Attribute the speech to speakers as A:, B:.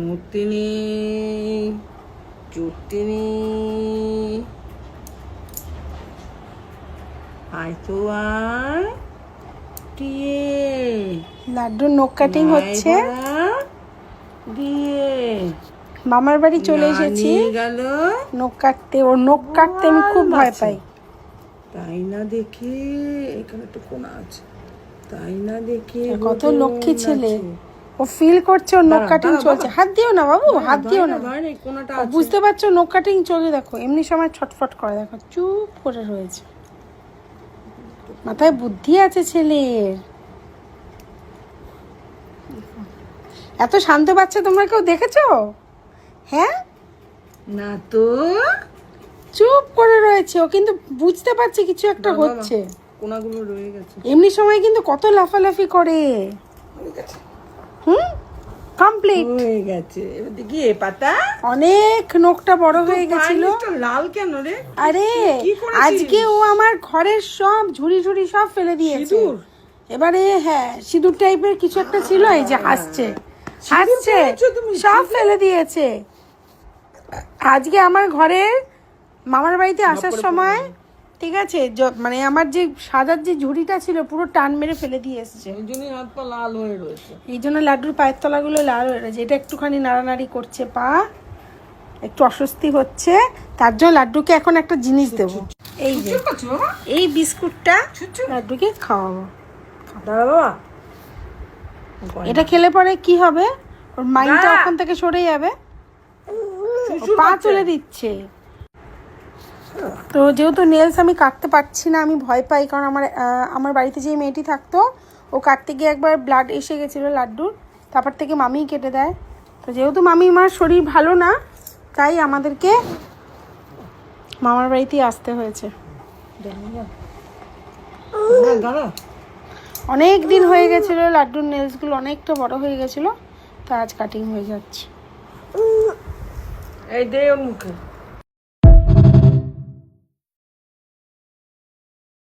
A: মুতিনি চুটিনি আয় তো আয় দিয়ে
B: লাড্ডুর নখ কাটিং হচ্ছে।
A: দিয়ে
B: মামার বাড়ি চলে এসেছি
A: গেল
B: নখ কাটতে। ওর নখ কাটতে আমি খুব ভয় পাই।
A: তাই না দেখে এখানে তো কোনা আছে, তাই না দেখে
B: কত লক্ষ্মী ছেলে। ও ফিল করছে ওর নখ কাটিং চলছে। হাত দিও না বাবু, হাত দিও না। ও বুঝতে পারছো নখ কাটিং চলছে। দেখো এমনি সময় ছটফট করে, দেখো চুপ করে রয়েছে। মাথায় বুদ্ধি আছে ছেলের। এত শান্ত বাচ্চা তোমরা কেউ দেখেছো? হ্যাঁ
A: না তো,
B: চুপ করে রয়েছে। ও কিন্তু বুঝতে পারছে কিছু একটা হচ্ছে।
A: কোনাগুলো রয়ে গেছে।
B: এমনি সময় কিন্তু কত লাফালাফি করে। কমপ্লিট
A: হয়ে গেছে। এবার দেখি এ পাতা
B: অনেক নখটা বড় হয়ে গেছিল।
A: লাল কেন রে?
B: আরে আজকে ও আমার ঘরের সব ঝুড়ি ঝুড়ি সব ফেলে দিয়েছে। এবারে হ্যাঁ সিঁদুর টাইপের কিছু একটা ছিল। এই যে হাসছে হাসছে, সব ফেলে দিয়েছে। আজকে আমার ঘরের মামার বাড়িতে আসার সময় ঠিক আছে মানে আমার যে সাজার যে ঝুড়িটা ছিল পুরো টান মেরে ফেলে দিয়ে এসছে।
A: এই জন্যই হাত পা লাল হয়ে রয়েছে।
B: এই জন্য লাড্ডুর পায়ের তলাগুলো লাল হয়ে রয়েছে। এটা একটুখানি নাড়ানাড়ি করছে, পা একটু অস্বস্তি হচ্ছে। তার জন্য লাড্ডুকে এখন একটা জিনিস দেবো। এই যে এই বিস্কুটটা লাড্ডুকে খাওয়াবো।
A: দাঁড়া বাবা,
B: এটা খেলে পরে কি হবে, ওর মাইন্ডটা ওখান থেকে সরে যাবে। পা তুলে দিচ্ছে। তো যেহেতু নেলস আমি কাটতে পারছি না, আমি ভয় পাই। কারণ আমার বাড়িতে যে মেয়েটি থাকতো ও কাটতে গিয়ে একবার ব্লাড এসে গেছিলো লাড্ডুর, তারপর থেকে মামিই কেটে দেয়। তো যেহেতু মামিমার শরীর ভালো না, তাই আমাদেরকে মামার বাড়িতেই আসতে হয়েছে। অনেক দিন হয়ে গেছিলো, লাড্ডুর নেলসগুলো অনেকটা বড় হয়ে গেছিলো, তা আজ কাটিং হয়ে যাচ্ছে।
A: এই দে ওর মুখে।